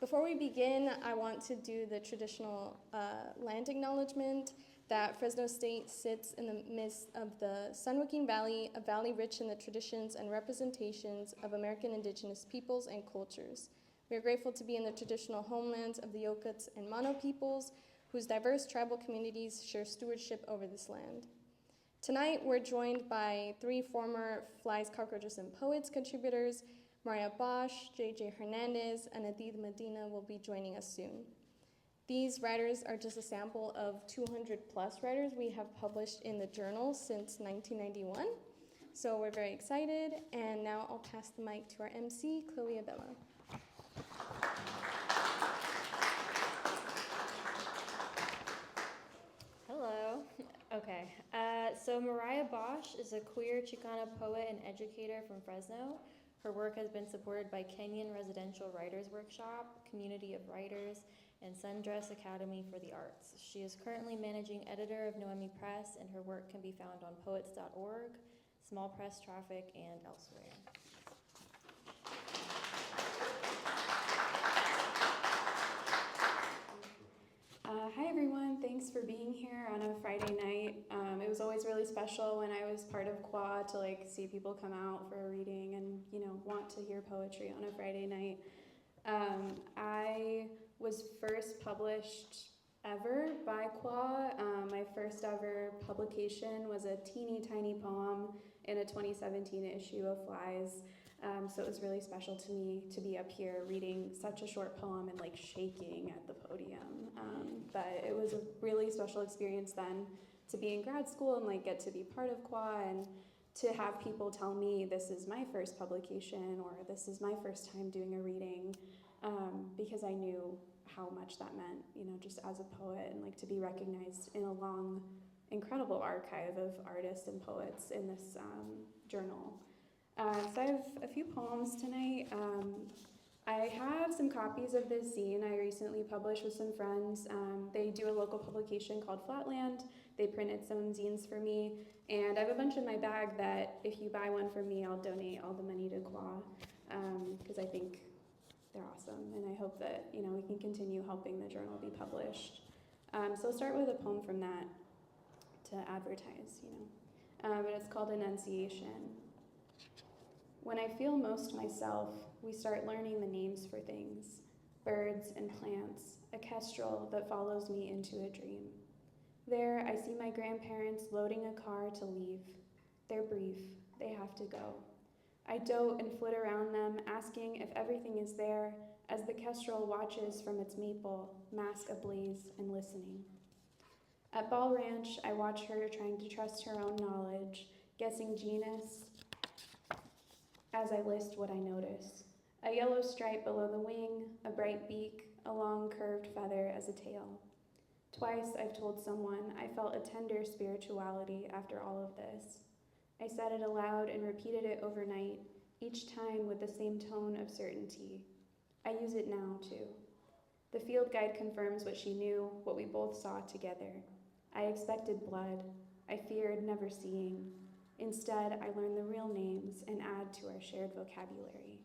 Before we begin, I want to do the traditional land acknowledgement that Fresno State sits in the midst of the San Joaquin Valley, a valley rich in the traditions and representations of American indigenous peoples and cultures. We are grateful to be in the traditional homelands of the Yokuts and Mono peoples, whose diverse tribal communities share stewardship over this land. Tonight, we're joined by three former Flies, Cockroaches, and Poets contributors. Mariah Bosch, JJ Hernandez, and Aideed Medina will be joining us soon. These writers are just a sample of 200 plus writers we have published in the journal since 1991. So we're very excited, and now I'll pass the mic to our MC, Chloe Abella. Hello. Okay. So Mariah Bosch is a queer Chicana poet and educator from Fresno. Her work has been supported by Kenyan Residential Writers Workshop, Community of Writers, and Sundress Academy for the Arts. She is currently managing editor of Noemi Press, and her work can be found on poets.org, Small Press Traffic, and elsewhere. Hi everyone, thanks for being here on a Friday night. It was always really special when I was part of CWAA to see people come out for a reading and want to hear poetry on a Friday night. I was first published ever by CWAA. My first ever publication was a teeny tiny poem in a 2017 issue of Flies. So it was really special to me to be up here reading such a short poem and shaking at the podium. But it was a really special experience then to be in grad school and get to be part of CWAA and to have people tell me this is my first publication or this is my first time doing a reading, because I knew how much that meant, just as a poet and to be recognized in a long, incredible archive of artists and poets in this journal. So I have a few poems tonight. I have some copies of this zine I recently published with some friends. They do a local publication called Flatland. They printed some zines for me, and I have a bunch in my bag that if you buy one from me, I'll donate all the money to CWAA, because I think they're awesome, and I hope that we can continue helping the journal be published. So I'll start with a poem from that to advertise, and it's called Enunciation. When I feel most myself, we start learning the names for things, birds and plants, a kestrel that follows me into a dream. There, I see my grandparents loading a car to leave. They're brief, they have to go. I dote and flit around them, asking if everything is there, as the kestrel watches from its maple, mask ablaze and listening. At Ball Ranch, I watch her trying to trust her own knowledge, guessing genus, as I list what I notice. A yellow stripe below the wing, a bright beak, a long curved feather as a tail. Twice I've told someone I felt a tender spirituality after all of this. I said it aloud and repeated it overnight, each time with the same tone of certainty. I use it now, too. The field guide confirms what she knew, what we both saw together. I expected blood. I feared never seeing. Instead, I learn the real names and add to our shared vocabulary.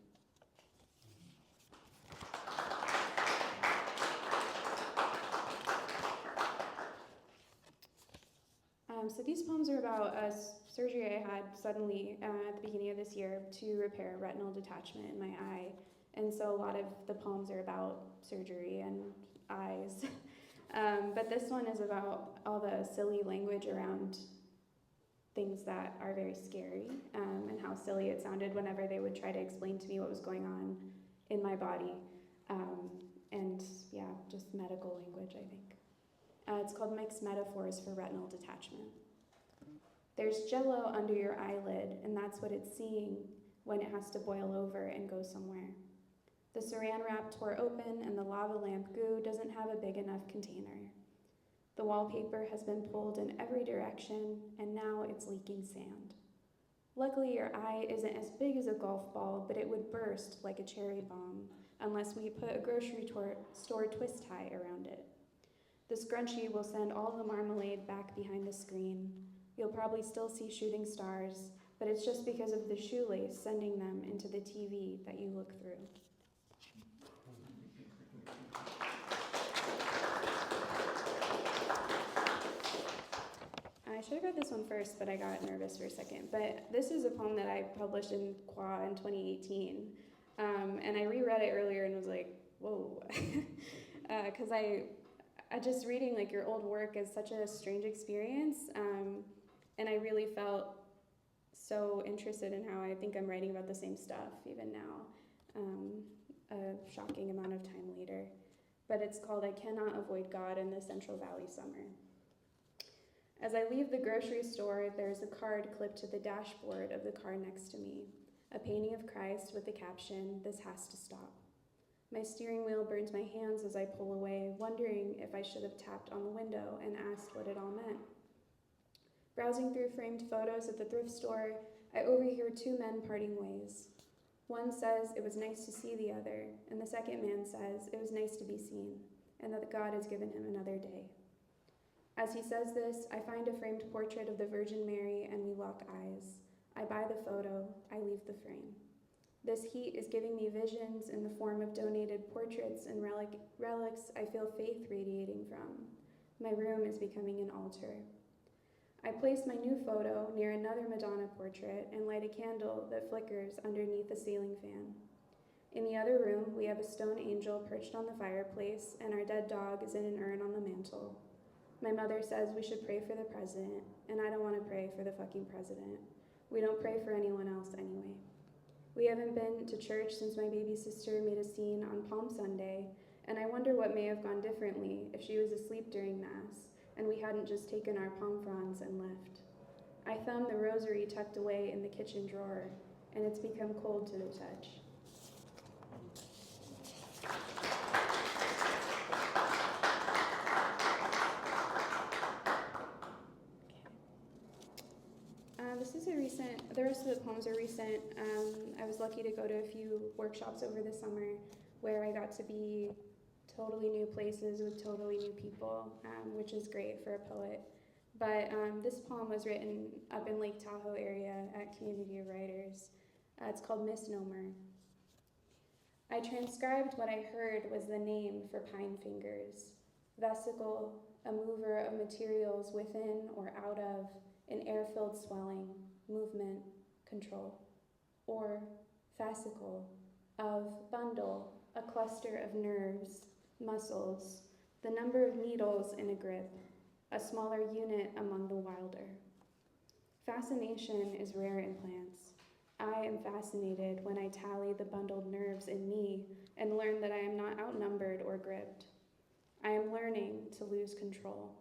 So these poems are about a surgery I had suddenly at the beginning of this year to repair retinal detachment in my eye. And so a lot of the poems are about surgery and eyes. But this one is about all the silly language around things that are very scary, and how silly it sounded whenever they would try to explain to me what was going on in my body. And yeah, just medical language, I think. It's called Mixed Metaphors for Retinal Detachment. There's jello under your eyelid, and that's what it's seeing when it has to boil over and go somewhere. The saran wrap tore open, and the lava lamp goo doesn't have a big enough container. The wallpaper has been pulled in every direction, and now it's leaking sand. Luckily, your eye isn't as big as a golf ball, but it would burst like a cherry bomb unless we put a grocery store twist tie around it. The scrunchie will send all the marmalade back behind the screen. You'll probably still see shooting stars, but it's just because of the shoelace sending them into the TV that you look through. should have read this one first, but I got nervous for a second. But this is a poem that I published in CWAA in 2018. And I reread it earlier and was like, whoa. Because I just reading like your old work is such a strange experience. And I really felt so interested in how I think I'm writing about the same stuff even now, a shocking amount of time later. But it's called I Cannot Avoid God in the Central Valley Summer. As I leave the grocery store, there's a card clipped to the dashboard of the car next to me, a painting of Christ with the caption, "This has to stop." My steering wheel burns my hands as I pull away, wondering if I should have tapped on the window and asked what it all meant. Browsing through framed photos at the thrift store, I overhear two men parting ways. One says it was nice to see the other, and the second man says it was nice to be seen, and that God has given him another day. As he says this, I find a framed portrait of the Virgin Mary, and we lock eyes. I buy the photo, I leave the frame. This heat is giving me visions in the form of donated portraits and relics I feel faith radiating from. My room is becoming an altar. I place my new photo near another Madonna portrait and light a candle that flickers underneath a ceiling fan. In the other room, we have a stone angel perched on the fireplace, and our dead dog is in an urn on the mantle. My mother says we should pray for the president, and I don't want to pray for the fucking president. We don't pray for anyone else anyway. We haven't been to church since my baby sister made a scene on Palm Sunday, and I wonder what may have gone differently if she was asleep during Mass, and we hadn't just taken our palm fronds and left. I thumb the rosary tucked away in the kitchen drawer, and it's become cold to the touch. The rest of the poems are recent. I was lucky to go to a few workshops over the summer where I got to be totally new places with totally new people, which is great for a poet. But this poem was written up in Lake Tahoe area at Community of Writers. It's called Misnomer. I transcribed what I heard was the name for pine fingers. Vesicle, a mover of materials within or out of an air-filled swelling, movement, control. Or fascicle, of bundle, a cluster of nerves, muscles, the number of needles in a grip, a smaller unit among the wilder. Fascination is rare in plants. I am fascinated when I tally the bundled nerves in me and learn that I am not outnumbered or gripped. I am learning to lose control.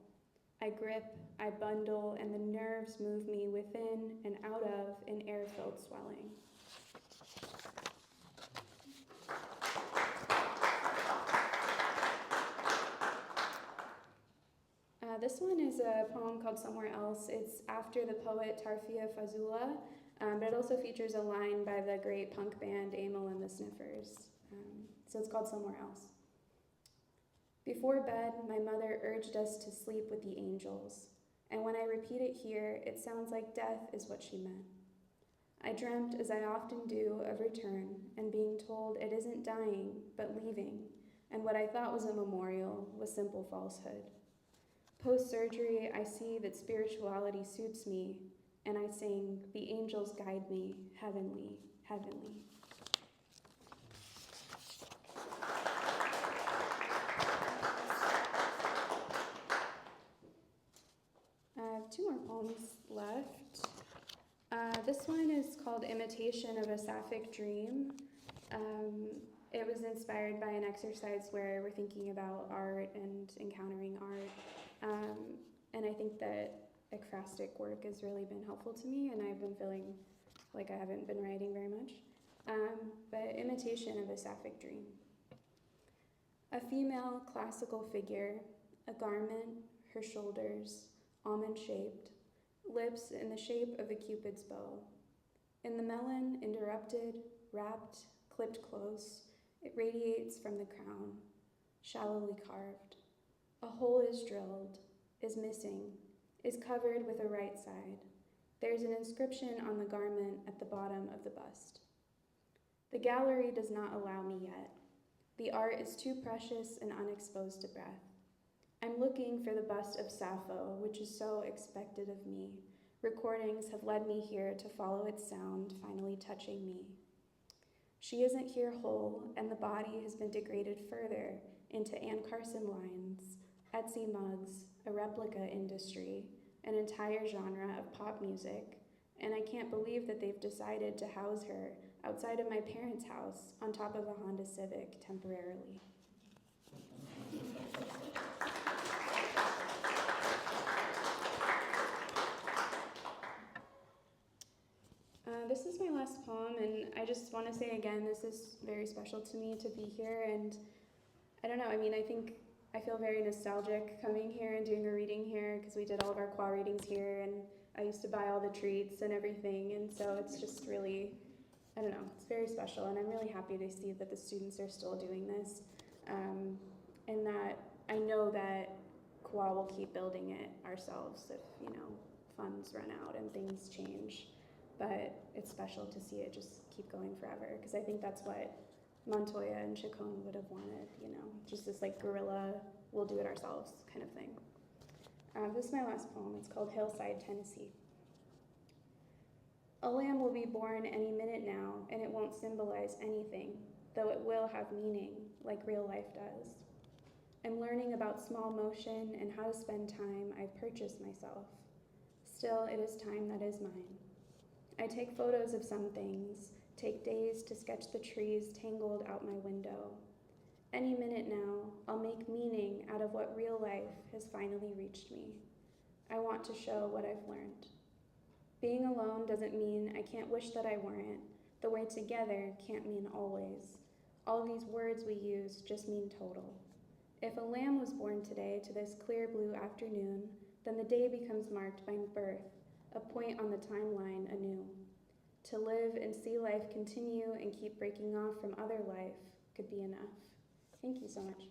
I grip, I bundle, and the nerves move me within and out of an air-filled swelling. This one is a poem called Somewhere Else. It's after the poet Tarfia Fazula, but it also features a line by the great punk band Amyl and the Sniffers. So it's called Somewhere Else. Before bed, my mother urged us to sleep with the angels, and when I repeat it here, it sounds like death is what she meant. I dreamt, as I often do, of return and being told it isn't dying, but leaving, and what I thought was a memorial was simple falsehood. Post-surgery, I see that spirituality suits me, and I sing, "The angels guide me, heavenly, heavenly." I have two more poems left. This one is called Imitation of a Sapphic Dream. It was inspired by an exercise where we're thinking about art and encountering art. And I think that ekphrastic work has really been helpful to me, and I've been feeling like I haven't been writing very much. But Imitation of a Sapphic Dream. A female classical figure, a garment, her shoulders, almond-shaped, lips in the shape of a cupid's bow. In the melon, interrupted, wrapped, clipped close, it radiates from the crown, shallowly carved. A hole is drilled, is missing, is covered with a right side. There's an inscription on the garment at the bottom of the bust. The gallery does not allow me yet. The art is too precious and unexposed to breath. I'm looking for the bust of Sappho, which is so expected of me. Recordings have led me here to follow its sound, finally touching me. She isn't here whole, and the body has been degraded further into Anne Carson lines, Etsy mugs, a replica industry, an entire genre of pop music, and I can't believe that they've decided to house her outside of my parents' house on top of a Honda Civic temporarily. This is my last poem, and I just want to say again, this is very special to me to be here, and I don't know, I mean, I feel very nostalgic coming here and doing a reading here, because we did all of our CWAA readings here, and I used to buy all the treats and everything, and so it's just really, I don't know, it's very special, and I'm really happy to see that the students are still doing this, and that I know that CWAA will keep building it ourselves if, funds run out and things change. But it's special to see it just keep going forever, because I think that's what Montoya and Chacon would have wanted, just this like guerrilla, we'll do it ourselves kind of thing. This is my last poem. It's called Hillside, Tennessee. A lamb will be born any minute now, and it won't symbolize anything, though it will have meaning, like real life does. I'm learning about small motion and how to spend time I've purchased myself. Still, it is time that is mine. I take photos of some things, take days to sketch the trees tangled out my window. Any minute now, I'll make meaning out of what real life has finally reached me. I want to show what I've learned. Being alone doesn't mean I can't wish that I weren't. The way together can't mean always. All these words we use just mean total. If a lamb was born today to this clear blue afternoon, then the day becomes marked by birth, a point on the timeline anew. To live and see life continue and keep breaking off from other life could be enough. Thank you so much.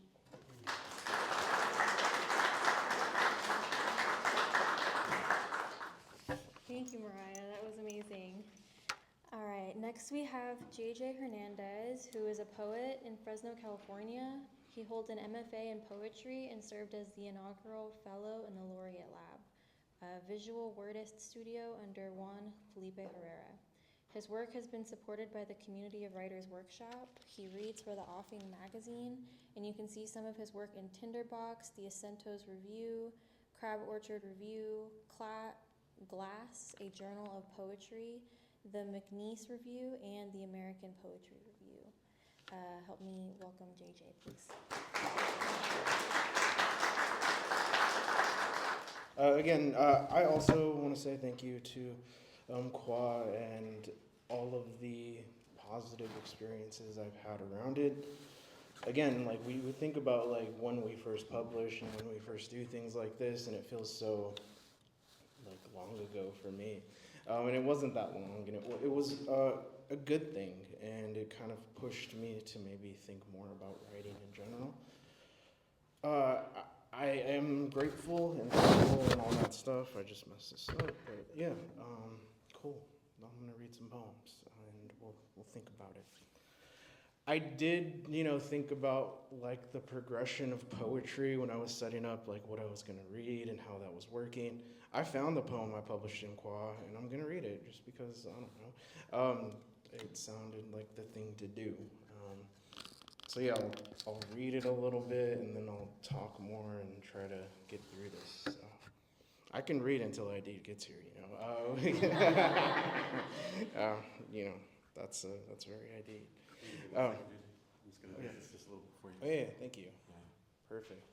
Thank you, Mariah. That was amazing. All right, next we have JJ Hernandez, who is a poet in Fresno, California. He holds an MFA in poetry and served as the inaugural fellow in the Laureate Lab, a visual wordist studio under Juan Felipe Herrera. His work has been supported by the Community of Writers Workshop. He reads for the Offing magazine, and you can see some of his work in Tinderbox, the Acentos Review, Crab Orchard Review, Glass, a journal of poetry, the McNeese Review, and the American Poetry Review. Help me welcome JJ, please. Again, I also want to say thank you to CWAA and all of the positive experiences I've had around it. Again, like we would think about like when we first publish and when we first do things like this, and it feels so like long ago for me. And it wasn't that long, and it was a good thing, and it kind of pushed me to maybe think more about writing in general. I am grateful and thankful and all that stuff. I just messed this up, but yeah, cool. I'm gonna read some poems, and we'll think about it. I did, think about like the progression of poetry when I was setting up like what I was gonna read and how that was working. I found the poem I published in CWAA, and I'm gonna read it just because I don't know. It sounded like the thing to do. So yeah, I'll read it a little bit, and then I'll talk more and try to get through this. I can read until Aideed gets here, that's very Aideed. I'm just going to read this just a little before you. Oh yeah, thank you. Yeah. Perfect.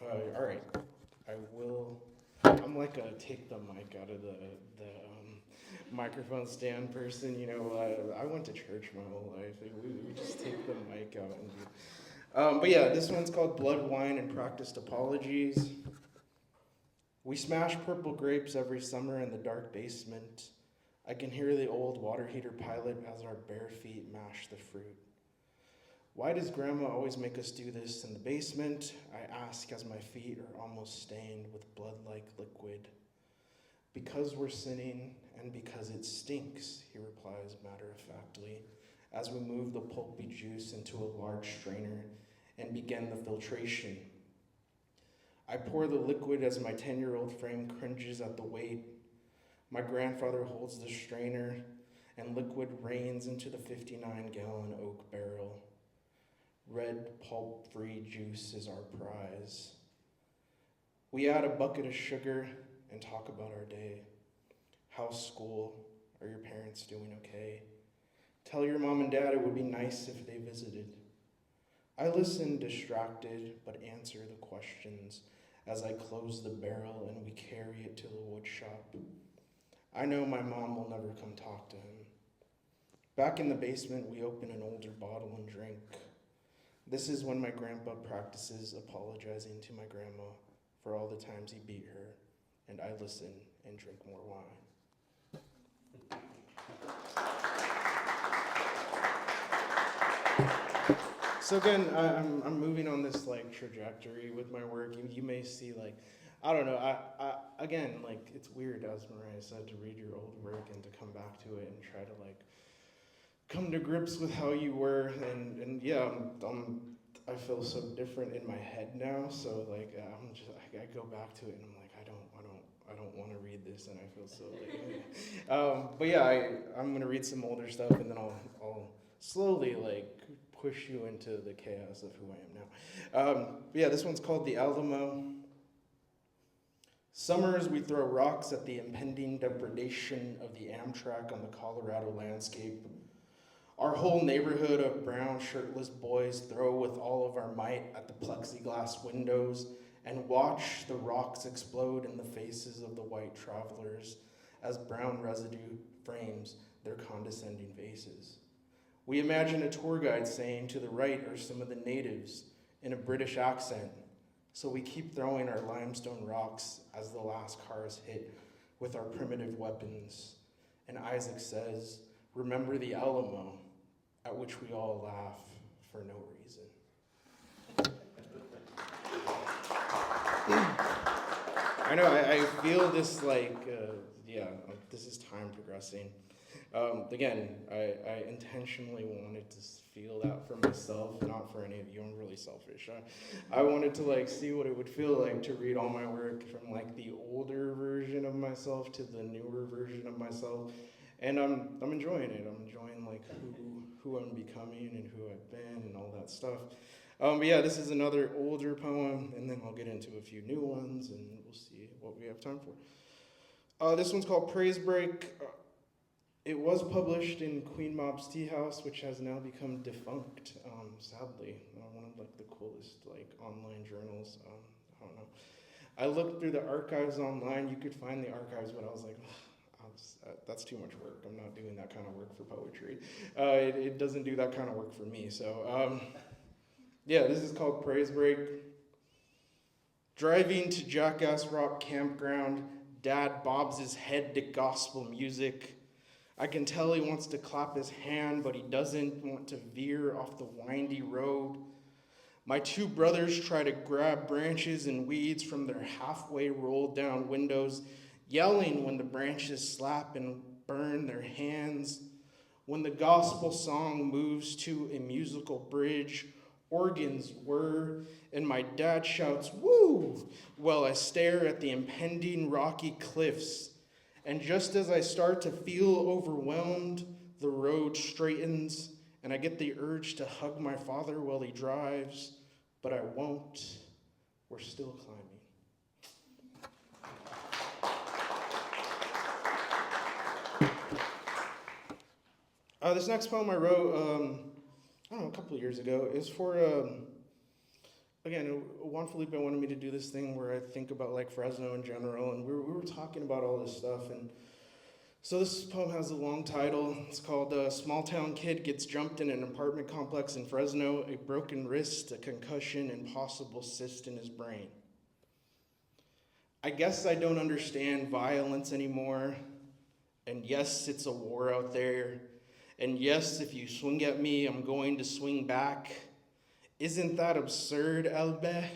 All right, I will. I'm like a take the mic out of the microphone stand person. I went to church my whole life. We just take the mic out and do. But yeah, this one's called Blood, Wine, and Practiced Apologies. We smash purple grapes every summer in the dark basement. I can hear the old water heater pilot as our bare feet mash the fruit. Why does Grandma always make us do this in the basement? I ask as my feet are almost stained with blood-like liquid. Because we're sinning and because it stinks, he replies matter-of-factly, as we move the pulpy juice into a large strainer and begin the filtration. I pour the liquid as my 10-year-old frame cringes at the weight. My grandfather holds the strainer, and liquid rains into the 59-gallon oak barrel. Red pulp-free juice is our prize. We add a bucket of sugar and talk about our day. How's school? Are your parents doing okay? Tell your mom and dad it would be nice if they visited. I listen distracted, but answer the questions as I close the barrel and we carry it to the wood shop. I know my mom will never come talk to him. Back in the basement, we open an older bottle and drink. This is when my grandpa practices apologizing to my grandma for all the times he beat her, and I listen and drink more wine. So again, I'm moving on this like trajectory with my work. You may see like, I don't know, I again, like it's weird, as Mariah said, to read your old work and to come back to it and try to like come to grips with how you were, and yeah, I feel so different in my head now. So like I go back to it and I'm like I don't want to read this, and I feel so like. But yeah, I'm gonna read some older stuff, and then I'll slowly like push you into the chaos of who I am now. But yeah, this one's called The Alamo. Summers we throw rocks at the impending depredation of the Amtrak on the Colorado landscape. Our whole neighborhood of brown shirtless boys throw with all of our might at the plexiglass windows and watch the rocks explode in the faces of the white travelers as brown residue frames their condescending faces. We imagine a tour guide saying to the right are some of the natives in a British accent, so we keep throwing our limestone rocks as the last cars hit with our primitive weapons. And Isaac says, "Remember the Alamo," at which we all laugh for no reason. I know, I feel this like, this is time progressing. Again, I intentionally wanted to feel that for myself, not for any of you. I'm really selfish. I wanted to like see what it would feel like to read all my work from like the older version of myself to the newer version of myself, and I'm enjoying it. I'm enjoying like who I'm becoming and who I've been and all that stuff. But yeah, this is another older poem, and then I'll get into a few new ones, and we'll see what we have time for. This one's called Praise Break. It was published in Queen Mob's Tea House, which has now become defunct, sadly. One of like the coolest like online journals. I don't know. I looked through the archives online. You could find the archives, but I was like, that's too much work. I'm not doing that kind of work for poetry. It doesn't do that kind of work for me. So yeah, this is called Praise Break. Driving to Jackass Rock Campground, Dad bobs his head to gospel music. I can tell he wants to clap his hand, but he doesn't want to veer off the windy road. My two brothers try to grab branches and weeds from their halfway rolled down windows, yelling when the branches slap and burn their hands. When the gospel song moves to a musical bridge, organs whir, and my dad shouts, "Woo!" while I stare at the impending rocky cliffs. And just as I start to feel overwhelmed, the road straightens, and I get the urge to hug my father while he drives, but I won't. We're still climbing. This next poem I wrote, a couple of years ago, is for, again, Juan Felipe wanted me to do this thing where I think about like Fresno in general, and we were talking about all this stuff, and so this poem has a long title. It's called Small Town Kid Gets Jumped in an Apartment Complex in Fresno, a Broken Wrist, a Concussion, and Possible Cyst in His Brain. I guess I don't understand violence anymore, and yes, it's a war out there, and yes, if you swing at me, I'm going to swing back. Isn't that absurd, Elbe?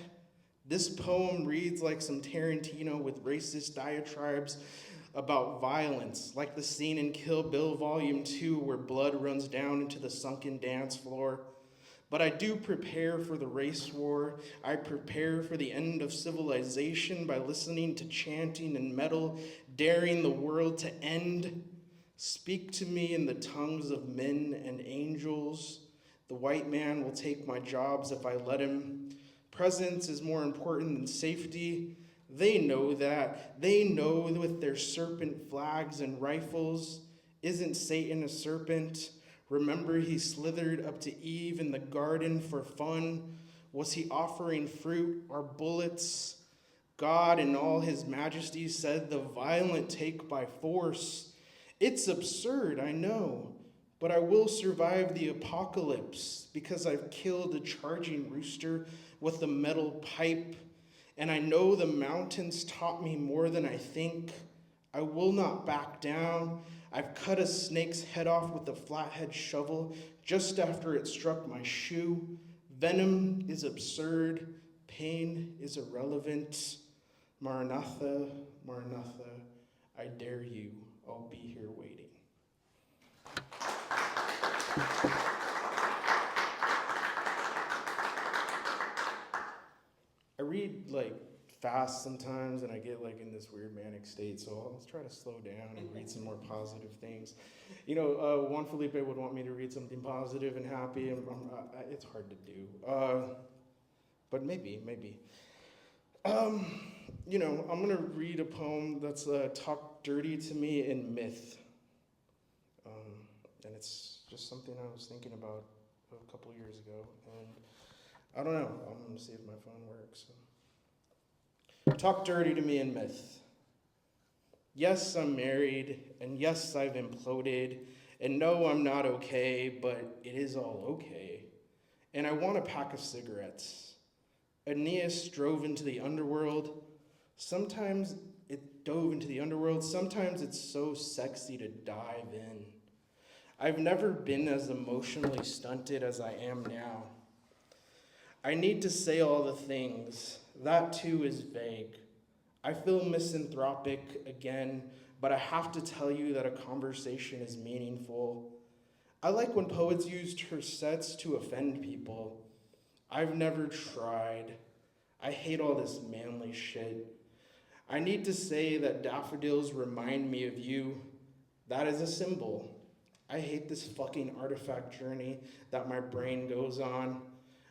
This poem reads like some Tarantino with racist diatribes about violence, like the scene in Kill Bill Volume 2 where blood runs down into the sunken dance floor. But I do prepare for the race war. I prepare for the end of civilization by listening to chanting and metal, daring the world to end. Speak to me in the tongues of men and angels. The white man will take my jobs if I let him. Presence is more important than safety. They know that. They know with their serpent flags and rifles. Isn't Satan a serpent? Remember he slithered up to Eve in the garden for fun. Was he offering fruit or bullets? God in all his majesty said the violent take by force. It's absurd, I know, but I will survive the apocalypse because I've killed a charging rooster with a metal pipe. And I know the mountains taught me more than I think. I will not back down. I've cut a snake's head off with a flathead shovel just after it struck my shoe. Venom is absurd. Pain is irrelevant. Maranatha, Maranatha, I dare you. I'll be here waiting. I read fast sometimes, and I get in this weird manic state, so I'll try to slow down and read some more positive things. Juan Felipe would want me to read something positive and happy, and it's hard to do. But maybe. I'm gonna read a poem that's talked dirty to me in myth. And it's just something I was thinking about a couple years ago, and I don't know, I'm gonna see if my phone works. Talk dirty to me in myth. Yes, I'm married, and yes, I've imploded, and no, I'm not okay, but it is all okay. And I want a pack of cigarettes. Aeneas drove into the underworld. Sometimes it dove into the underworld. Sometimes it's so sexy to dive in. I've never been as emotionally stunted as I am now. I need to say all the things. That too is vague. I feel misanthropic again, but I have to tell you that a conversation is meaningful. I like when poets use tercets to offend people. I've never tried. I hate all this manly shit. I need to say that daffodils remind me of you. That is a symbol. I hate this fucking artifact journey that my brain goes on.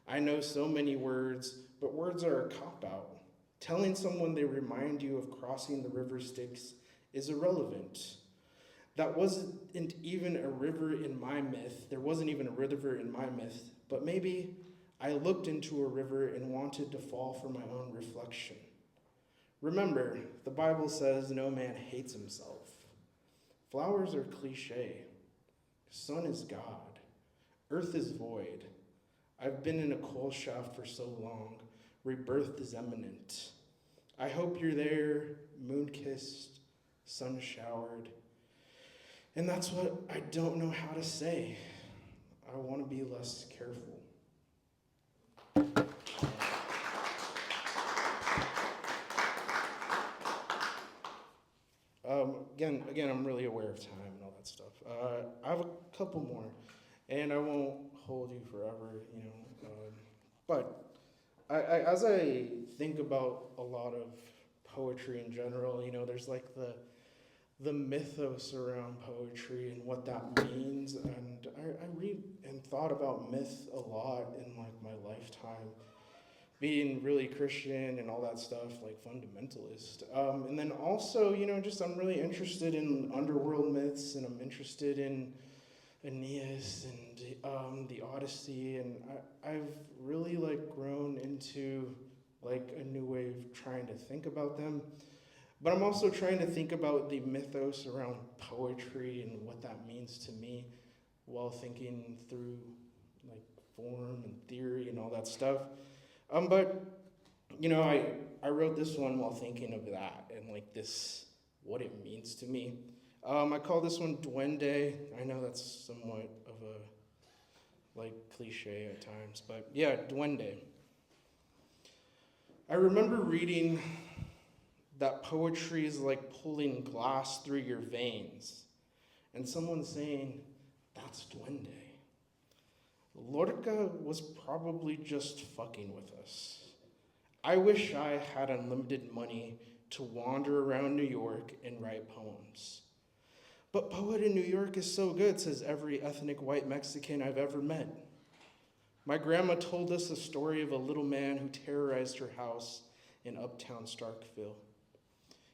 I know so many words, but words are a cop-out. Telling someone they remind you of crossing the river Styx is irrelevant. That wasn't even a river in my myth. There wasn't even a river in my myth, but maybe I looked into a river and wanted to fall for my own reflection. Remember, the Bible says no man hates himself. Flowers are cliche. Sun is God. Earth is void. I've been in a coal shaft for so long. Rebirth is imminent. I hope you're there, moon-kissed, sun-showered. And that's what I don't know how to say. I want to be less careful. Again, I'm really aware of time and all that stuff. I have a couple more, and I won't hold you forever, but as I think about a lot of poetry in general, there's the mythos around poetry and what that means, and I read and thought about myth a lot in my lifetime, being really Christian and all that stuff, fundamentalist. And then also, I'm really interested in underworld myths, and I'm interested in Aeneas and the Odyssey, and I've really grown into a new way of trying to think about them. But I'm also trying to think about the mythos around poetry and what that means to me while thinking through form and theory and all that stuff. But I wrote this one while thinking of that and what it means to me. I call this one Duende. I know that's somewhat of a cliche at times, but yeah, Duende. I remember reading that poetry is like pulling glass through your veins, and someone saying, that's Duende. Lorca was probably just fucking with us. I wish I had unlimited money to wander around New York and write poems. But poet in New York is so good, says every ethnic white Mexican I've ever met. My grandma told us the story of a little man who terrorized her house in uptown Starkville.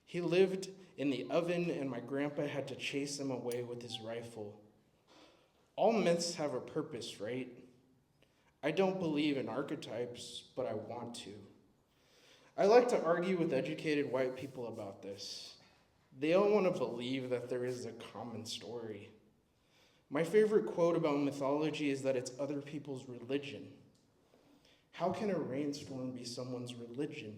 He lived in the oven, and my grandpa had to chase him away with his rifle. All myths have a purpose, right? I don't believe in archetypes, but I want to. I like to argue with educated white people about this. They all want to believe that there is a common story. My favorite quote about mythology is that it's other people's religion. How can a rainstorm be someone's religion?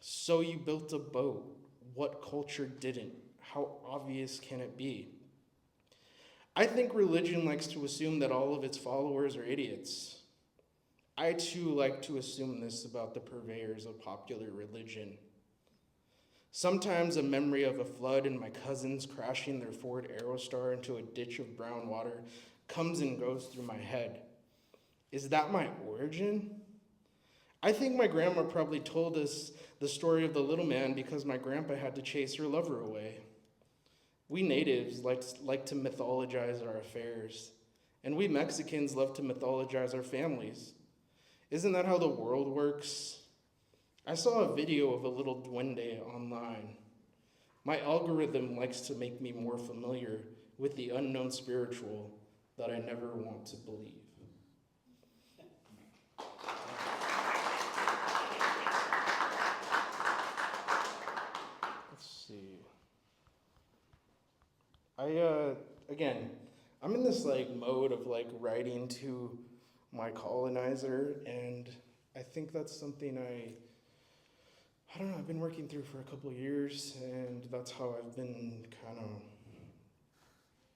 So you built a boat. What culture didn't? How obvious can it be? I think religion likes to assume that all of its followers are idiots. I too like to assume this about the purveyors of popular religion. Sometimes a memory of a flood and my cousins crashing their Ford Aerostar into a ditch of brown water comes and goes through my head. Is that my origin? I think my grandma probably told us the story of the little man because my grandpa had to chase her lover away. We natives like to mythologize our affairs, and we Mexicans love to mythologize our families. Isn't that how the world works? I saw a video of a little duende online. My algorithm likes to make me more familiar with the unknown spiritual that I never want to believe. Let's see. I'm in this mode of writing to my colonizer, and I think that's something I don't know, I've been working through for a couple of years, and that's how I've been kind of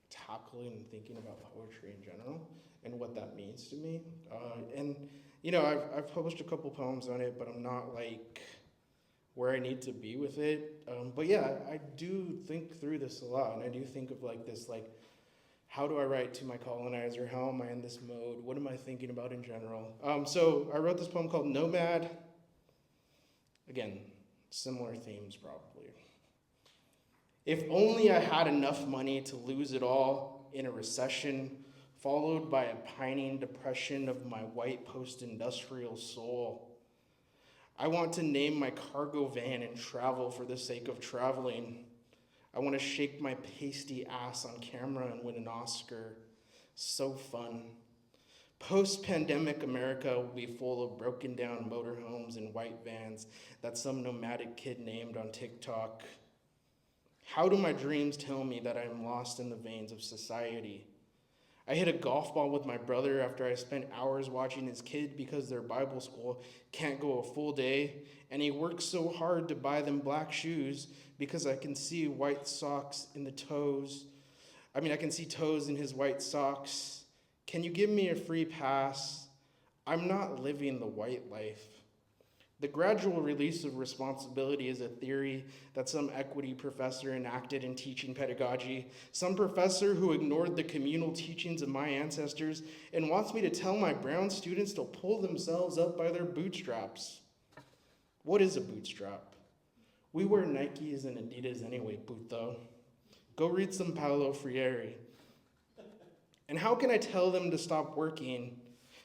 tackling and thinking about poetry in general and what that means to me. I've published a couple poems on it, but I'm not where I need to be with it. I do think through this a lot, and I do think of this, how do I write to my colonizer? How am I in this mode? What am I thinking about in general? So I wrote this poem called Nomad. Again, similar themes probably. If only I had enough money to lose it all in a recession, followed by a pining depression of my white post-industrial soul. I want to name my cargo van and travel for the sake of traveling. I want to shake my pasty ass on camera and win an Oscar. So fun. Post-pandemic America will be full of broken down motorhomes and white vans that some nomadic kid named on TikTok. How do my dreams tell me that I am lost in the veins of society? I hit a golf ball with my brother after I spent hours watching his kid because their Bible school can't go a full day, and he works so hard to buy them black shoes because I can see white socks in the toes. I can see toes in his white socks. Can you give me a free pass? I'm not living the white life. The gradual release of responsibility is a theory that some equity professor enacted in teaching pedagogy, some professor who ignored the communal teachings of my ancestors and wants me to tell my brown students to pull themselves up by their bootstraps. What is a bootstrap? We wear Nikes and Adidas anyway, puto. Go read some Paulo Freire. And how can I tell them to stop working,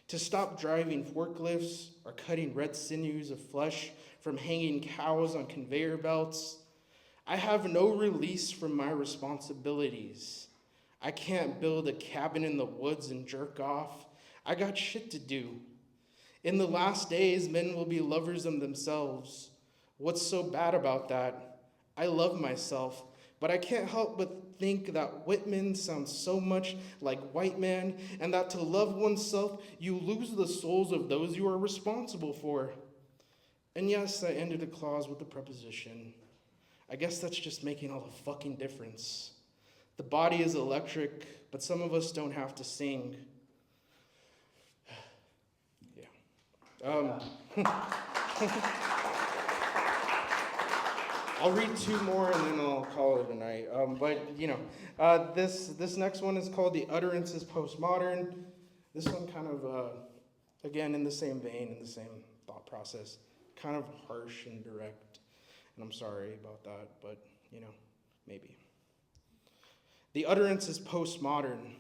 to stop driving forklifts or cutting red sinews of flesh from hanging cows on conveyor belts? I have no release from my responsibilities. I can't build a cabin in the woods and jerk off. I got shit to do. In the last days, men will be lovers of themselves. What's so bad about that? I love myself, but I can't help but think that Whitman sounds so much like white man, and that to love oneself, you lose the souls of those you are responsible for. And yes, I ended a clause with a preposition. I guess that's just making all the fucking difference. The body is electric, but some of us don't have to sing. Yeah. I'll read two more and then I'll call it a night. This next one is called The Utterance is Postmodern. This one kind of, again, in the same vein, in the same thought process, kind of harsh and direct, and I'm sorry about that, but, you know, maybe. The utterance is postmodern.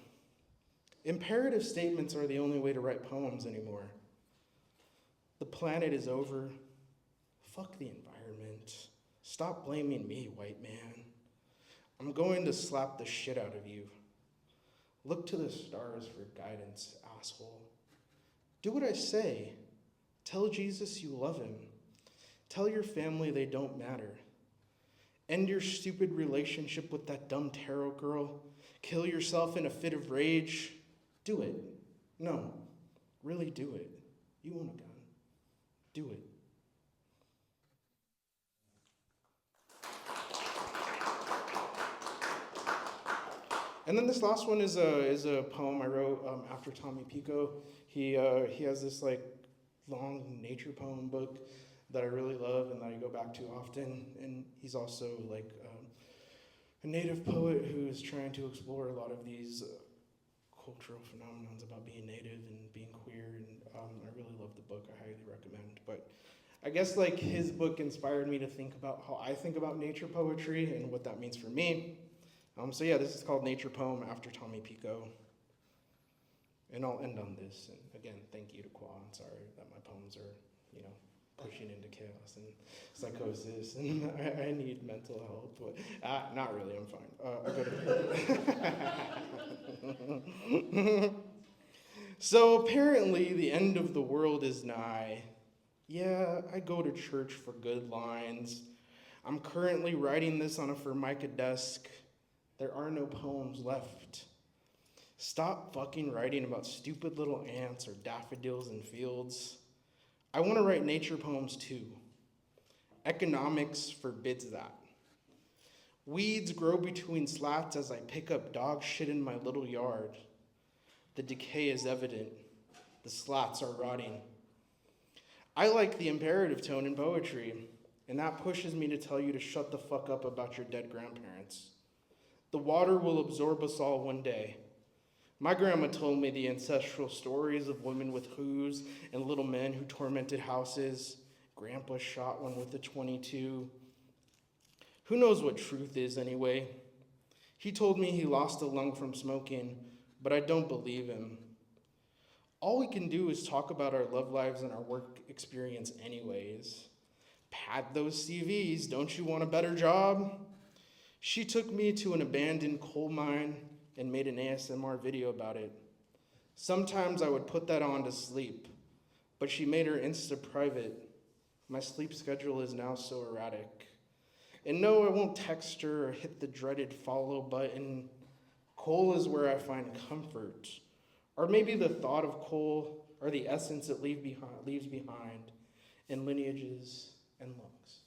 Imperative statements are the only way to write poems anymore. The planet is over. Fuck the environment. Stop blaming me, white man. I'm going to slap the shit out of you. Look to the stars for guidance, asshole. Do what I say. Tell Jesus you love him. Tell your family they don't matter. End your stupid relationship with that dumb tarot girl. Kill yourself in a fit of rage. Do it. No, really do it. You want a gun. Do it. And then this last one is a poem I wrote after Tommy Pico. He has this like long nature poem book that I really love and that I go back to often. And he's also like a native poet who is trying to explore a lot of these cultural phenomena about being native and being queer. And I really love the book. I highly recommend. But I guess like his book inspired me to think about how I think about nature poetry and what that means for me. So yeah, this is called Nature Poem after Tommy Pico. And I'll end on this. And again, thank you to CWAA. I'm sorry that my poems are, you know, pushing into chaos and psychosis, and I need mental help. But not really, I'm fine. I go to So apparently the end of the world is nigh. Yeah, I go to church for good lines. I'm currently writing this on a Formica desk. There are no poems left. Stop fucking writing about stupid little ants or daffodils in fields. I want to write nature poems too. Economics forbids that. Weeds grow between slats as I pick up dog shit in my little yard. The decay is evident. The slats are rotting. I like the imperative tone in poetry, and that pushes me to tell you to shut the fuck up about your dead grandparents. The water will absorb us all one day. My grandma told me the ancestral stories of women with who's and little men who tormented houses. Grandpa shot one with a .22. Who knows what truth is anyway? He told me he lost a lung from smoking, but I don't believe him. All we can do is talk about our love lives and our work experience anyways. Pad those CVs, don't you want a better job? She took me to an abandoned coal mine and made an ASMR video about it. Sometimes I would put that on to sleep, but she made her Insta private. My sleep schedule is now so erratic. And no, I won't text her or hit the dreaded follow button. Coal is where I find comfort. Or maybe the thought of coal or the essence it leaves behind in lineages and lungs.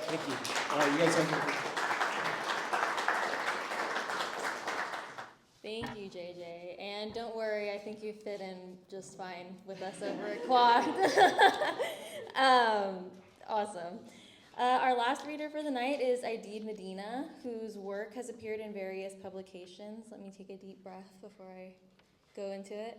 Thank you. You guys have Thank you, JJ. And don't worry, I think you fit in just fine with us over at CWAA. Awesome. Our last reader for the night is Aideed Medina, whose work has appeared in various publications. Let me take a deep breath before I go into it.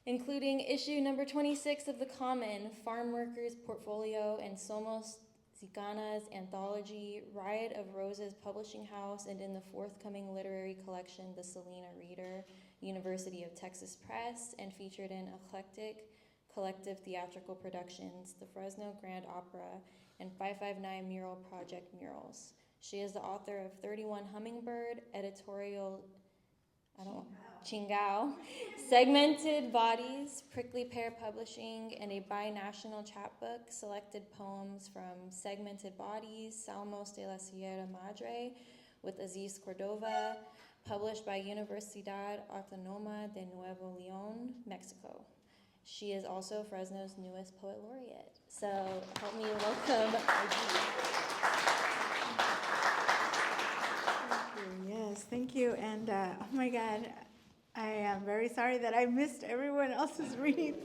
Including issue number 26 of The Common, Farm Workers Portfolio, and Somos Chicanx Anthology, Riot of Roses Publishing House, and in the forthcoming literary collection, The Selena Reader, University of Texas Press, and featured in Eclectic Collective Theatrical Productions, the Fresno Grand Opera, and 559 Mural Project Murals. She is the author of 31 Hummingbird, editorial, Chicanx, Segmented Bodies, Prickly Pear Publishing, and a binational chapbook, selected poems from Segmented Bodies, Salmos de la Sierra Madre, with Aziz Cordova, published by Universidad Autónoma de Nuevo León, Mexico. She is also Fresno's newest poet laureate. So help me welcome Yes, thank you. And oh my God, I am very sorry that I missed everyone else's reading.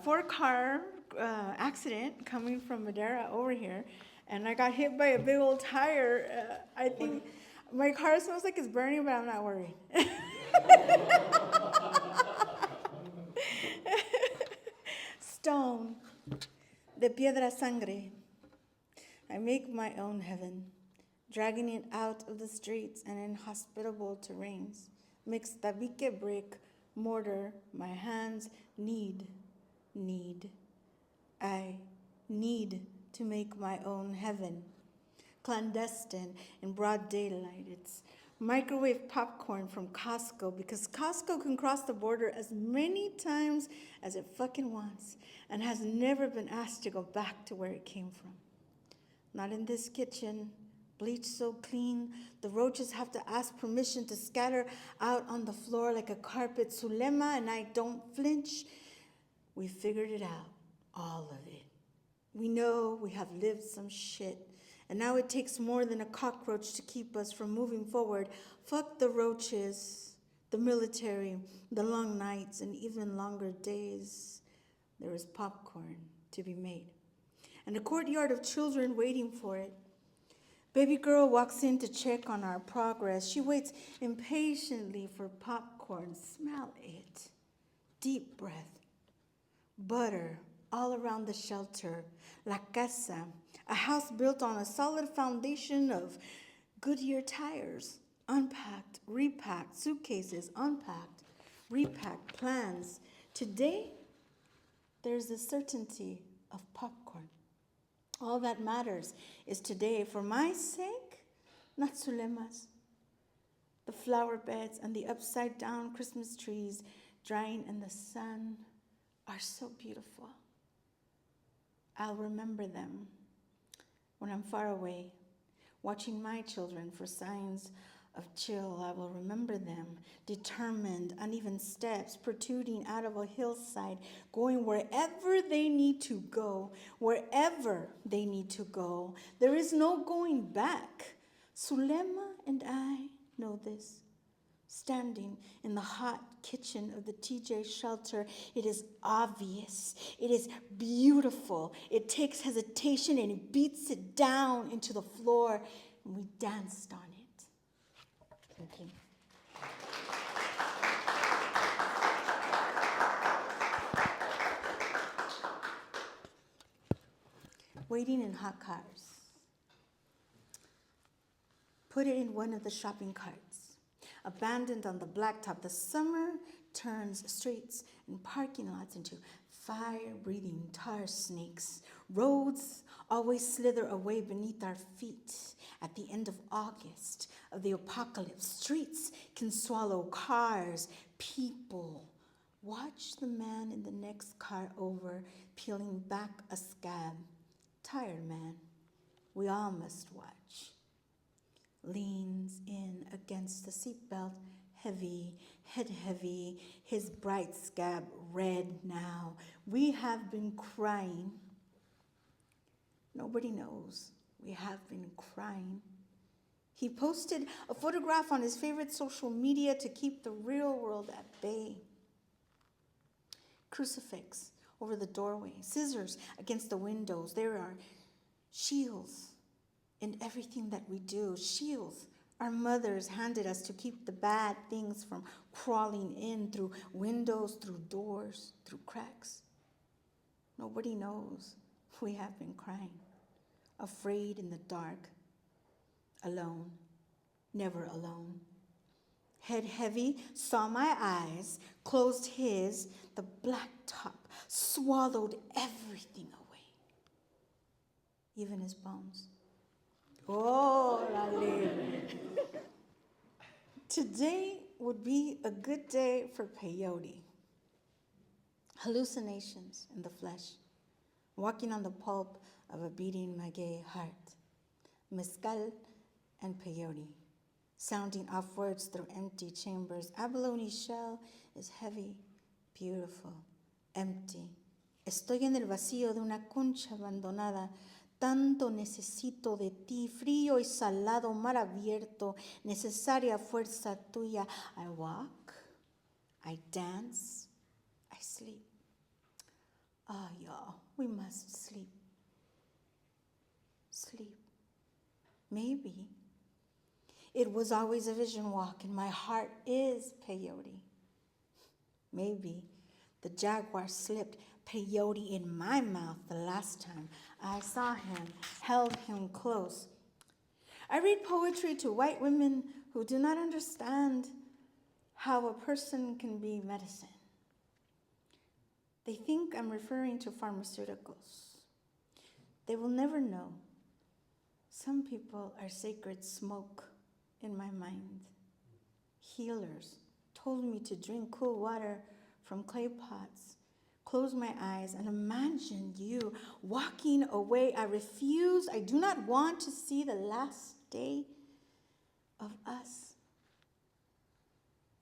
Four-car accident coming from Madera over here, and I got hit by a big old tire. I think my car smells like it's burning, but I'm not worried. de piedra sangre. I make my own heaven, dragging it out of the streets and inhospitable terrains. Mix tabique brick, mortar, my hands need. I need to make my own heaven. Clandestine in broad daylight. It's microwave popcorn from Costco because Costco can cross the border as many times as it fucking wants and has never been asked to go back to where it came from. Not in this kitchen, bleached so clean, the roaches have to ask permission to scatter out on the floor like a carpet. Zulema and I don't flinch. We figured it out, all of it. We know we have lived some shit, and now it takes more than a cockroach to keep us from moving forward. Fuck the roaches, the military, the long nights, and even longer days. There is popcorn to be made, and a courtyard of children waiting for it. Baby girl walks in to check on our progress. She waits impatiently for popcorn. Smell it. Deep breath. Butter all around the shelter. La casa, a house built on a solid foundation of Goodyear tires. Unpacked, repacked, suitcases, unpacked, repacked, plans. Today, there's the certainty of popcorn. All that matters is today, for my sake, not Zulema's. The flower beds and the upside down Christmas trees drying in the sun are so beautiful. I'll remember them when I'm far away, watching my children for signs of chill. I will remember them, determined, uneven steps protruding out of a hillside, going wherever they need to go, wherever they need to go. There is no going back. Zulema and I know this. Standing in the hot kitchen of the TJ shelter, it is obvious. It is beautiful. It takes hesitation and it beats it down into the floor, and we danced on it. Thank you. Waiting in hot cars. Put it in one of the shopping carts. Abandoned on the blacktop, the summer turns streets and parking lots into fire-breathing tar snakes. Roads always slither away beneath our feet. At the end of August, of the apocalypse, streets can swallow cars, people. Watch the man in the next car over, peeling back a scab. Tired man. We all must watch. Leans in against the seatbelt, heavy, head heavy, his bright scab red now. We have been crying. Nobody knows we have been crying. He posted a photograph on his favorite social media to keep the real world at bay. Crucifix over the doorway, scissors against the windows. There are shields in everything that we do. Shields our mothers handed us to keep the bad things from crawling in through windows, through doors, through cracks. Nobody knows we have been crying, afraid in the dark, alone, never alone. Head heavy, saw my eyes, closed his, the black top swallowed everything away, even his bones. Oh, today would be a good day for peyote. Hallucinations in the flesh, walking on the pulp of a beating maguey heart. Mezcal and peyote, sounding off words through empty chambers. Abalone shell is heavy, beautiful, empty. Estoy en el vacío de una concha abandonada. Tanto necesito de ti, frío y salado, mar abierto, necesaria fuerza tuya. I walk, I dance, I sleep. Ah, y'all, we must sleep. Sleep. Maybe it was always a vision walk and my heart is peyote. Maybe the jaguar slipped peyote in my mouth the last time I saw him, held him close. I read poetry to white women who do not understand how a person can be medicine. They think I'm referring to pharmaceuticals. They will never know. Some people are sacred smoke in my mind. Healers told me to drink cool water from clay pots, close my eyes, and imagine you walking away. I refuse. I do not want to see the last day of us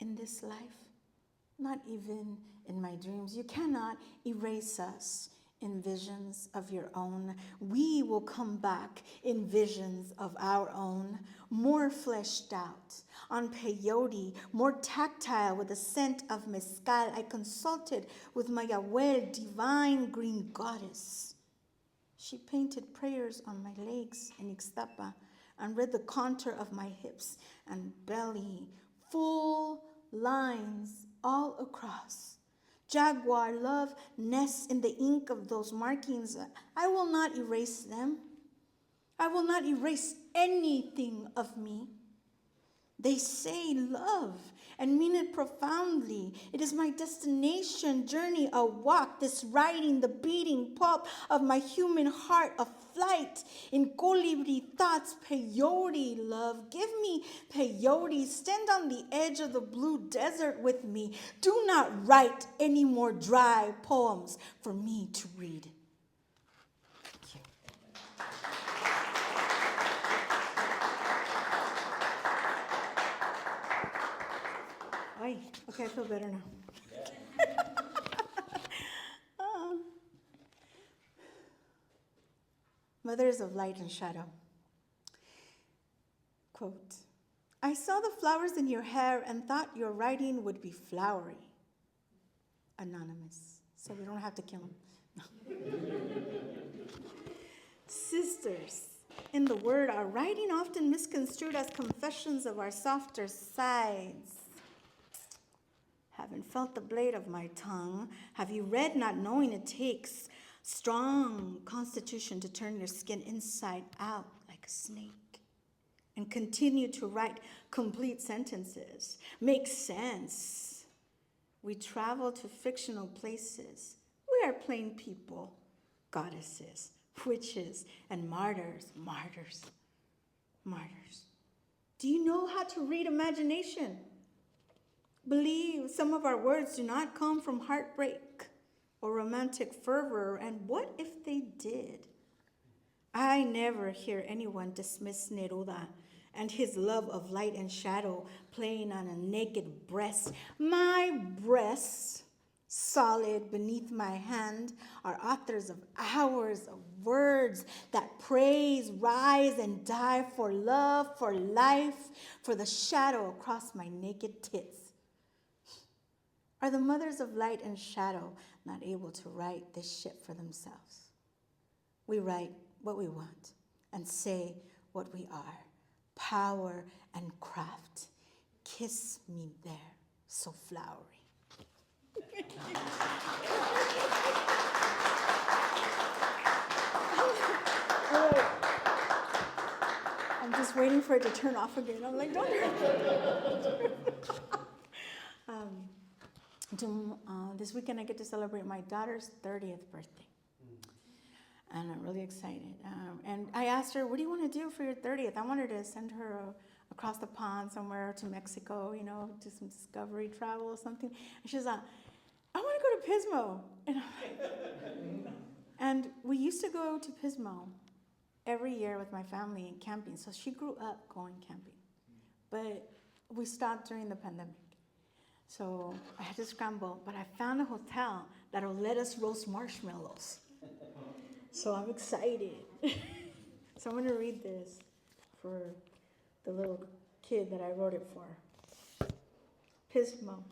in this life, not even in my dreams. You cannot erase us in visions of your own. We will come back in visions of our own, more fleshed out, on peyote, more tactile with the scent of mezcal. I consulted with my Yahuel, divine green goddess. She painted prayers on my legs in Ixtapa and read the contour of my hips and belly, full lines all across. Jaguar love nests in the ink of those markings. I will not erase them. I will not erase anything of me. They say love and mean it profoundly. It is my destination, journey, a walk, this riding, the beating pulp of my human heart, a flight in colibri thoughts, peyote love. Give me peyote. Stand on the edge of the blue desert with me. Do not write any more dry poems for me to read. Thank you. Okay, I feel better now. Mothers of Light and Shadow. Quote, I saw the flowers in your hair and thought your writing would be flowery. Anonymous, so we don't have to kill him. Sisters, in the word, our writing often misconstrued as confessions of our softer sides. Haven't felt the blade of my tongue. Have you read not knowing it takes strong constitution to turn your skin inside out like a snake and continue to write complete sentences? Make sense. We travel to fictional places. We are plain people, goddesses, witches, and martyrs. Do you know how to read imagination? Believe some of our words do not come from heartbreak or romantic fervor, and what if they did? I never hear anyone dismiss Neruda and his love of light and shadow playing on a naked breast. My breasts, solid beneath my hand, are authors of hours of words that praise, rise, and die for love, for life, for the shadow across my naked tits. Are the mothers of light and shadow not able to write this shit for themselves? We write what we want and say what we are. Power and craft. Kiss me there, so flowery. I'm just waiting for it to turn off again. I'm like, don't hurt. This weekend I get to celebrate my daughter's 30th birthday. And I'm really excited. And I asked her, what do you want to do for your 30th? I wanted to send her across the pond somewhere to Mexico, do some discovery travel or something. And she's like, I want to go to Pismo. And we used to go to Pismo every year with my family and camping. So she grew up going camping. But we stopped during the pandemic. So I had to scramble, but I found a hotel that'll let us roast marshmallows. So I'm excited. So I'm going to read this for the little kid that I wrote it for. Pismo.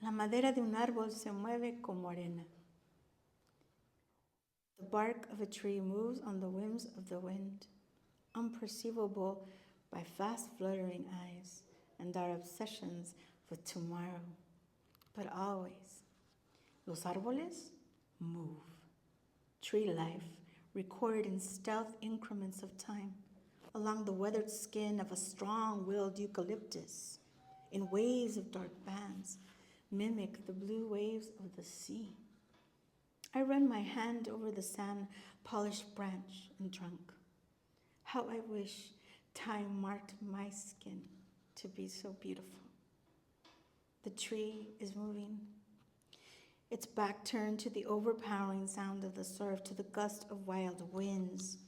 La madera de un árbol se mueve como arena. The bark of a tree moves on the whims of the wind, unperceivable by fast fluttering eyes and our obsessions with tomorrow, but always Los árboles move. Tree life recorded in stealth increments of time along the weathered skin of a strong-willed eucalyptus in waves of dark bands mimic the blue waves of the sea. I run my hand over the sand-polished branch and trunk. How I wish time marked my skin to be so beautiful. The tree is moving. Its back turned to the overpowering sound of the surf, to the gust of wild winds.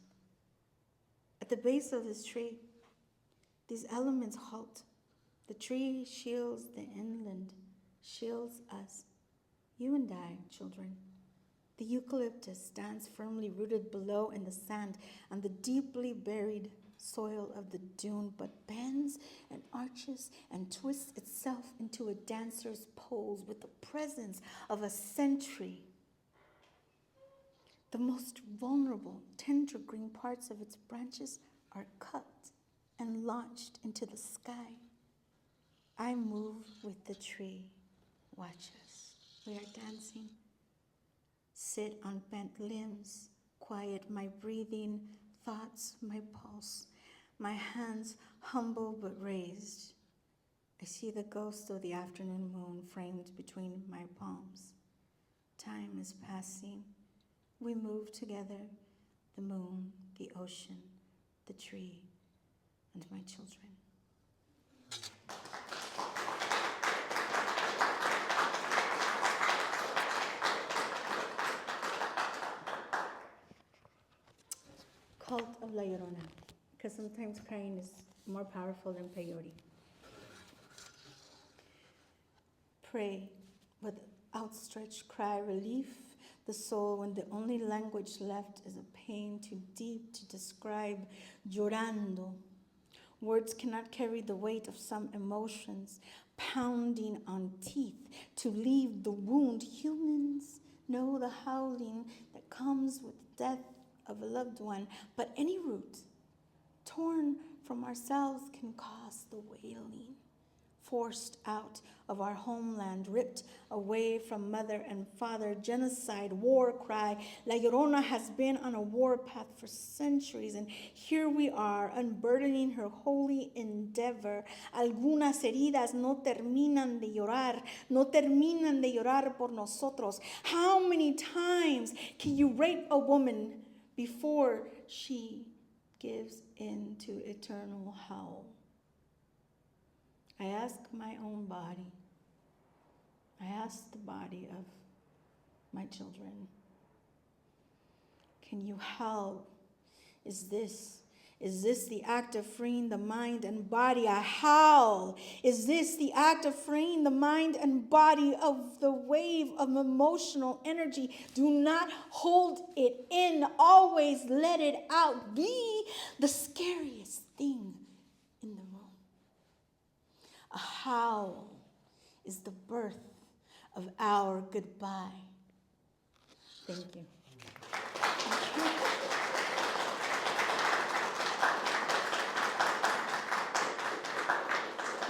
At the base of this tree, these elements halt. The tree shields the inland, shields us, you and I, children. The eucalyptus stands firmly rooted below in the sand and the deeply buried soil of the dune, but bends and arches and twists itself into a dancer's pose with the presence of a century. The most vulnerable, tender green parts of its branches are cut and launched into the sky. I move with the tree. Watch us. We are dancing. Sit on bent limbs, quiet my breathing, thoughts, my pulse, my hands humble but raised. I see the ghost of the afternoon moon framed between my palms. Time is passing. We move together, the moon, the ocean, the tree, and my children. Cult of La Llorona, because sometimes crying is more powerful than peyote. Pray with outstretched cry, relief the soul when the only language left is a pain too deep to describe, llorando. Words cannot carry the weight of some emotions, pounding on teeth to leave the wound. Humans know the howling that comes with death of a loved one, but any root torn from ourselves can cause the wailing. Forced out of our homeland, ripped away from mother and father, genocide, war cry. La Llorona has been on a war path for centuries, and here we are, unburdening her holy endeavor. Algunas heridas no terminan de llorar, no terminan de llorar por nosotros. How many times can you rape a woman before she gives in to eternal howl? I ask my own body. I ask the body of my children. Can you howl? Is this the act of freeing the mind and body? I howl. Is this the act of freeing the mind and body of the wave of emotional energy? Do not hold it in. Always let it out. Be the scariest thing in the room. A howl is the birth of our goodbye. Thank you.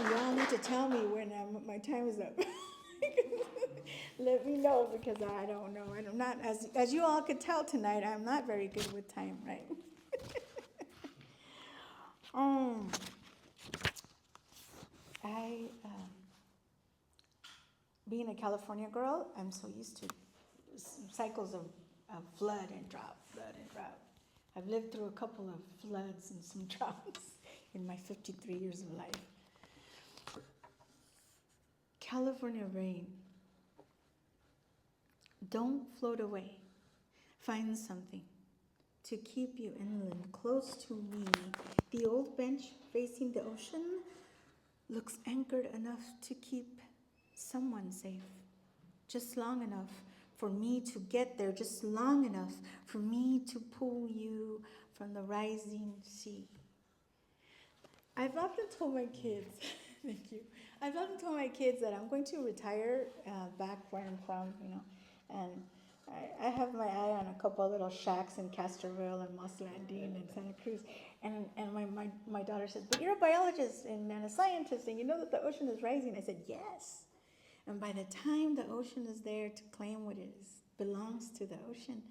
You all need to tell me when my time is up. Let me know, because I don't know. I'm not, as you all could tell tonight, I'm not very good with time, right? Being a California girl, I'm so used to cycles of flood and drought, flood and drought. I've lived through a couple of floods and some droughts in my 53 years of life. California rain. Don't float away. Find something to keep you inland, close to me. The old bench facing the ocean looks anchored enough to keep someone safe. Just long enough for me to get there, just long enough for me to pull you from the rising sea. I've often told my kids, thank you. I've often told my kids that I'm going to retire back where I'm from, and I have my eye on a couple of little shacks in Castroville and Moss Landing and Santa Cruz, and my daughter says, but you're a biologist and a scientist, and you know that the ocean is rising. I said, yes. And by the time the ocean is there to claim what belongs to the ocean,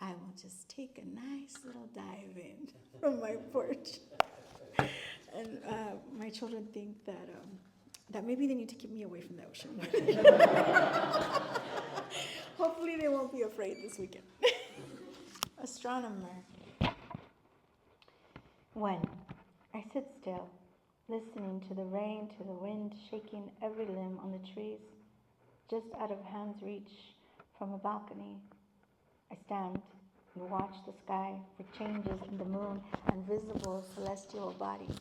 I will just take a nice little dive in from my porch. And my children think that maybe they need to keep me away from the ocean. Hopefully they won't be afraid this weekend. Astronomer. 1. I sit still, listening to the rain, to the wind, shaking every limb on the trees, just out of hand's reach from a balcony. I stand and watch the sky for changes in the moon and visible celestial bodies.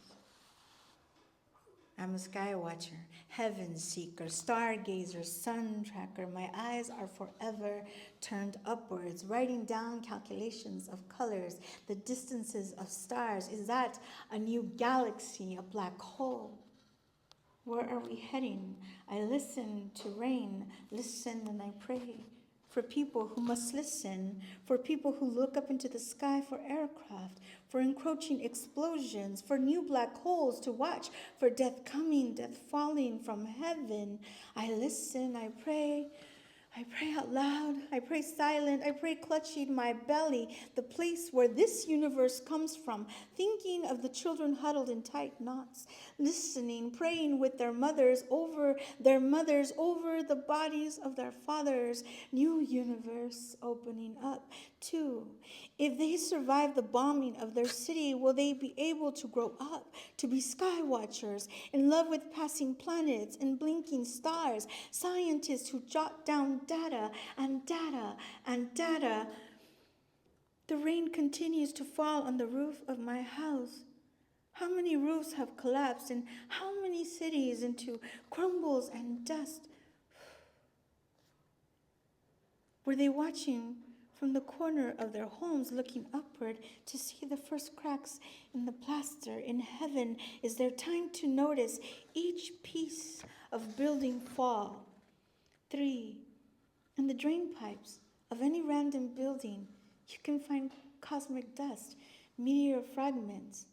I'm a sky watcher, heaven seeker, stargazer, sun tracker. My eyes are forever turned upwards, writing down calculations of colors, the distances of stars. Is that a new galaxy, a black hole? Where are we heading? I listen to rain, listen and I pray. For people who must listen, for people who look up into the sky for aircraft, for encroaching explosions, for new black holes to watch, for death coming, death falling from heaven. I listen, I pray out loud, I pray silent, I pray clutching my belly, the place where this universe comes from, thinking of the children huddled in tight knots, listening, praying with their mothers over the bodies of their fathers. New universe opening up. 2. If they survive the bombing of their city, will they be able to grow up, to be sky watchers, in love with passing planets and blinking stars, scientists who jot down data and data and data? The rain continues to fall on the roof of my house. How many roofs have collapsed and how many cities into crumbles and dust? Were they watching from the corner of their homes, looking upward to see the first cracks in the plaster? In heaven, is there time to notice each piece of building fall? 3. In the drain pipes of any random building, you can find cosmic dust, meteor fragments.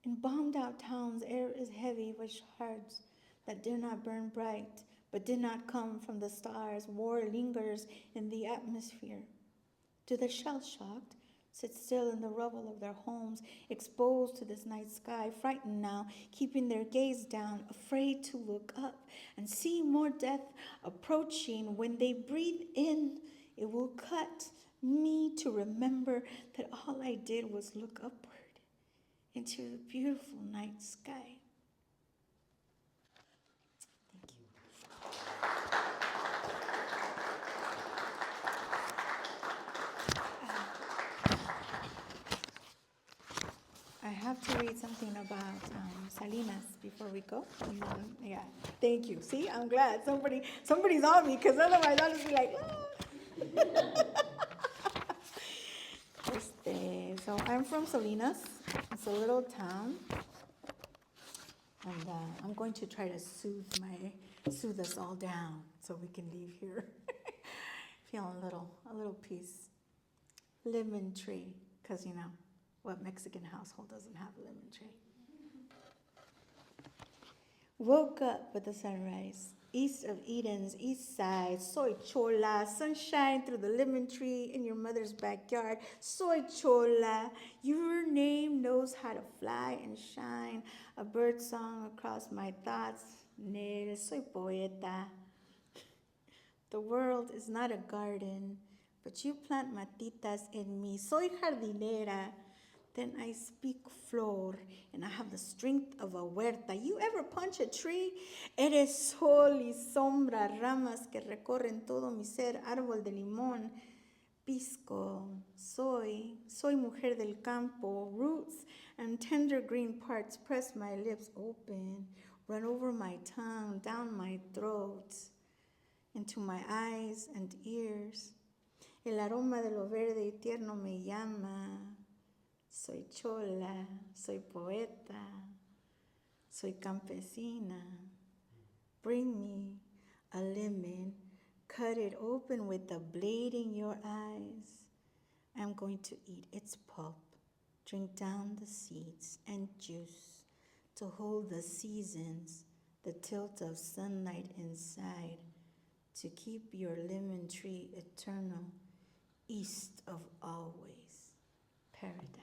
In bombed out towns, air is heavy with shards that did not burn bright, but did not come from the stars. War lingers in the atmosphere. Do the shell-shocked sit still in the rubble of their homes, exposed to this night sky, frightened now, keeping their gaze down, afraid to look up and see more death approaching? When they breathe in, it will cut me to remember that all I did was look upward into the beautiful night sky. Thank you. I have to read something about Salinas before we go. Yeah, thank you. See, I'm glad somebody's on me, because otherwise I'll just be like, So I'm from Salinas. It's a little town, and I'm going to try to soothe us all down so we can leave here feeling a little peace. Lemon tree, because what Mexican household doesn't have a lemon tree? Woke up with the sunrise, east of Eden's east side. Soy chola, sunshine through the lemon tree in your mother's backyard. Soy chola, your name knows how to fly and shine. A bird song across my thoughts. Nel, soy poeta. The world is not a garden, but you plant matitas en mí. Soy jardinera. Then I speak flor, and I have the strength of a huerta. You ever punch a tree? Eres sol y sombra, ramas que recorren todo mi ser, árbol de limón. Pisco, soy mujer del campo. Roots and tender green parts press my lips open, run over my tongue, down my throat, into my eyes and ears. El aroma de lo verde y tierno me llama. Soy chola, soy poeta, soy campesina. Bring me a lemon, cut it open with a blade in your eyes. I'm going to eat its pulp, drink down the seeds and juice to hold the seasons the tilt of sunlight inside, to keep your lemon tree eternal, east of always, paradise.